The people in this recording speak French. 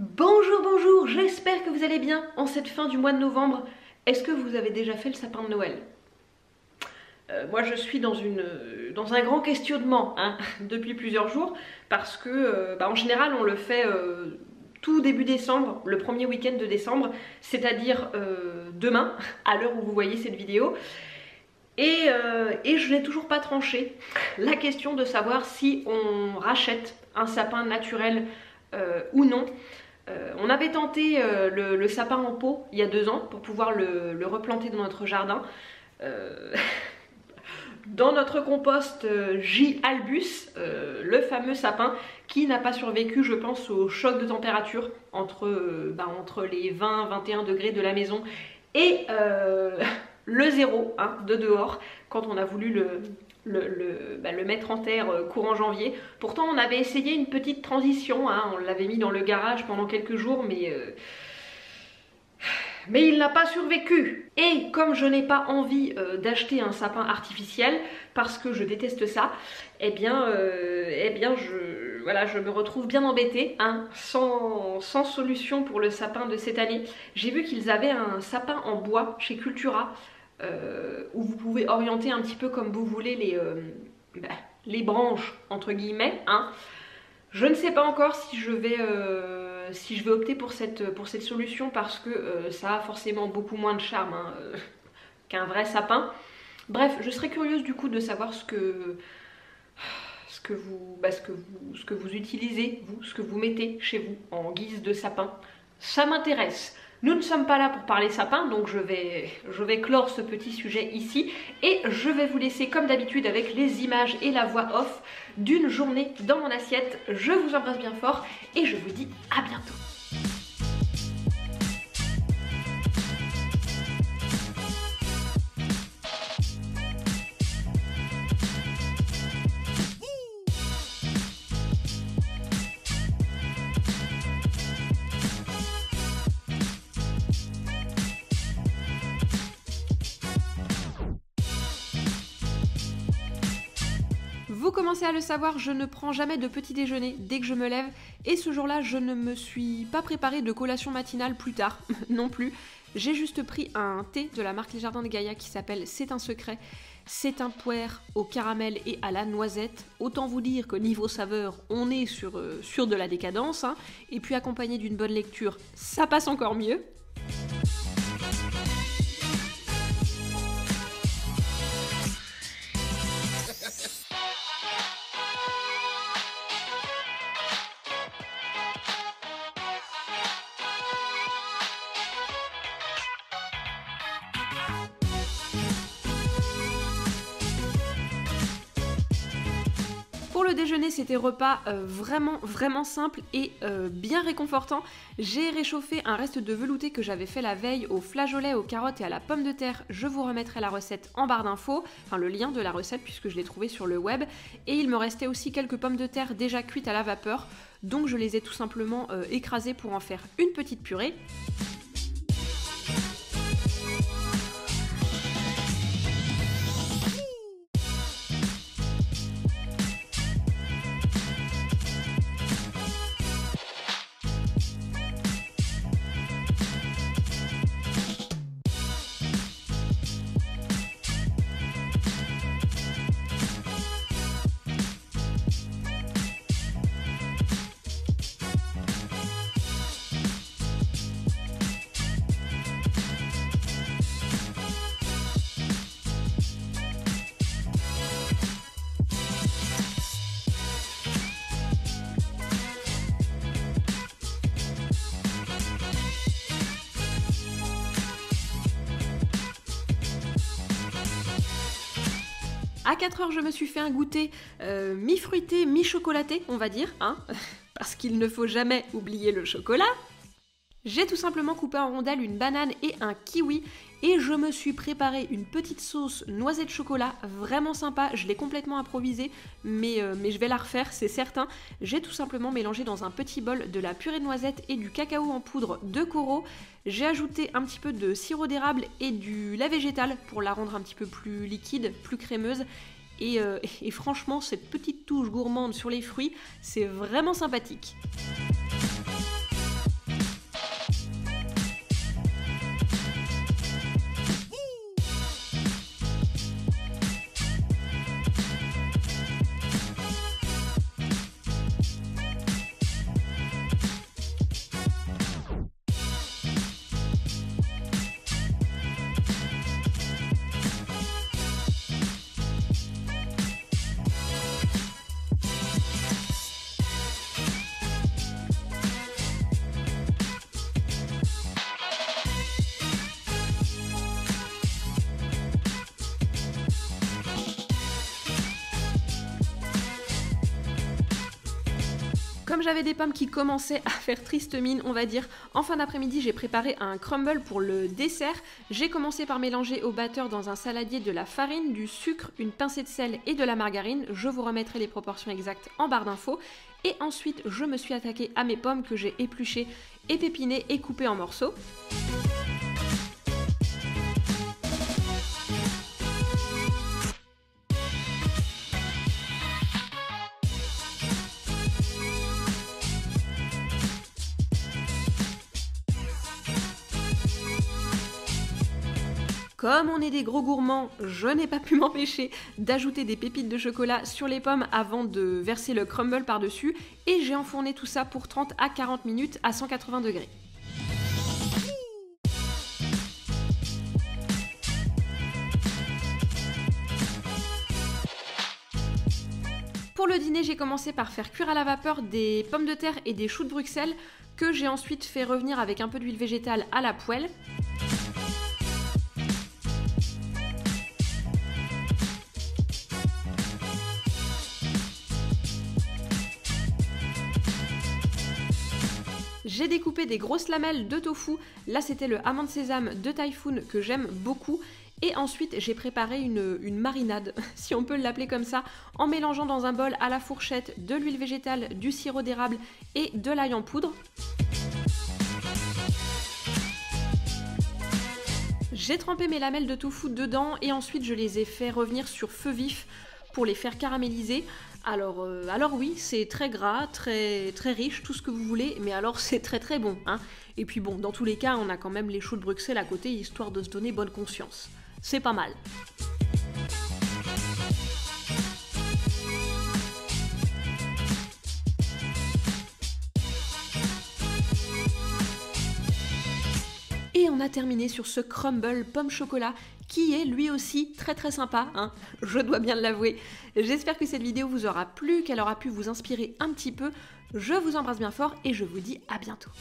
Bonjour, bonjour, j'espère que vous allez bien en cette fin du mois de novembre. Est-ce que vous avez déjà fait le sapin de Noël? Moi je suis dans un grand questionnement depuis plusieurs jours parce que en général on le fait tout début décembre, le premier week-end de décembre, c'est-à-dire demain, à l'heure où vous voyez cette vidéo. Et je n'ai toujours pas tranché la question de savoir si on rachète un sapin naturel ou non. On avait tenté le sapin en pot il y a 2 ans pour pouvoir le replanter dans notre jardin. Dans notre compost J. albus, le fameux sapin qui n'a pas survécu, je pense, au choc de température entre les 20-21 degrés de la maison et le zéro de dehors quand on a voulu le mettre en terre courant janvier. Pourtant on avait essayé une petite transition, on l'avait mis dans le garage pendant quelques jours, mais il n'a pas survécu. Et comme je n'ai pas envie d'acheter un sapin artificiel parce que je déteste ça, je me retrouve bien embêtée, sans solution pour le sapin de cette année. J'ai vu qu'ils avaient un sapin en bois chez Cultura où vous pouvez orienter un petit peu comme vous voulez les branches entre guillemets. Je ne sais pas encore si je vais opter pour cette solution parce que ça a forcément beaucoup moins de charme qu'un vrai sapin. Bref, je serais curieuse du coup de savoir ce que vous utilisez, vous, ce que vous mettez chez vous en guise de sapin. Ça m'intéresse. Nous ne sommes pas là pour parler sapin, donc je vais clore ce petit sujet ici et je vais vous laisser comme d'habitude avec les images et la voix off d'une journée dans mon assiette. Je vous embrasse bien fort et je vous dis à bientôt. Vous commencez à le savoir, je ne prends jamais de petit déjeuner dès que je me lève et ce jour-là, je ne me suis pas préparé de collation matinale plus tard, non plus. J'ai juste pris un thé de la marque Les Jardins de Gaïa qui s'appelle C'est un secret. C'est un puer au caramel et à la noisette. Autant vous dire que niveau saveur, on est sur de la décadence. Et puis accompagné d'une bonne lecture, ça passe encore mieux. Pour le déjeuner, c'était repas vraiment simple et bien réconfortant. J'ai réchauffé un reste de velouté que j'avais fait la veille au flageolet, aux carottes et à la pomme de terre. Je vous remettrai la recette en barre d'infos, enfin le lien de la recette puisque je l'ai trouvé sur le web. Et il me restait aussi quelques pommes de terre déjà cuites à la vapeur, donc je les ai tout simplement écrasées pour en faire une petite purée. À 4 heures, je me suis fait un goûter mi-fruité, mi-chocolaté, on va dire, parce qu'il ne faut jamais oublier le chocolat. J'ai tout simplement coupé en rondelles une banane et un kiwi et je me suis préparé une petite sauce noisette chocolat vraiment sympa. Je l'ai complètement improvisée mais je vais la refaire, c'est certain. J'ai tout simplement mélangé dans un petit bol de la purée de noisettes et du cacao en poudre de Coro. J'ai ajouté un petit peu de sirop d'érable et du lait végétal pour la rendre un petit peu plus liquide, plus crémeuse. Et franchement, cette petite touche gourmande sur les fruits, c'est vraiment sympathique. Comme j'avais des pommes qui commençaient à faire triste mine, on va dire, en fin d'après-midi, j'ai préparé un crumble pour le dessert. J'ai commencé par mélanger au batteur dans un saladier de la farine, du sucre, une pincée de sel et de la margarine. Je vous remettrai les proportions exactes en barre d'infos. Et ensuite, je me suis attaquée à mes pommes que j'ai épluchées, épépinées et coupées en morceaux. Comme on est des gros gourmands, je n'ai pas pu m'empêcher d'ajouter des pépites de chocolat sur les pommes avant de verser le crumble par-dessus et j'ai enfourné tout ça pour 30 à 40 minutes à 180 degrés. Pour le dîner, j'ai commencé par faire cuire à la vapeur des pommes de terre et des choux de Bruxelles que j'ai ensuite fait revenir avec un peu d'huile végétale à la poêle. J'ai découpé des grosses lamelles de tofu, là c'était le amande sésame de Typhoon que j'aime beaucoup. Et ensuite j'ai préparé une marinade, si on peut l'appeler comme ça, en mélangeant dans un bol à la fourchette de l'huile végétale, du sirop d'érable et de l'ail en poudre. J'ai trempé mes lamelles de tofu dedans et ensuite je les ai fait revenir sur feu vif pour les faire caraméliser. Alors oui, c'est très gras, très riche, tout ce que vous voulez, mais alors c'est très bon, hein. Et puis bon, dans tous les cas, on a quand même les choux de Bruxelles à côté, histoire de se donner bonne conscience. C'est pas mal. Et on a terminé sur ce crumble pomme chocolat qui est lui aussi très sympa, hein, je dois bien l'avouer. J'espère que cette vidéo vous aura plu, qu'elle aura pu vous inspirer un petit peu. Je vous embrasse bien fort et je vous dis à bientôt.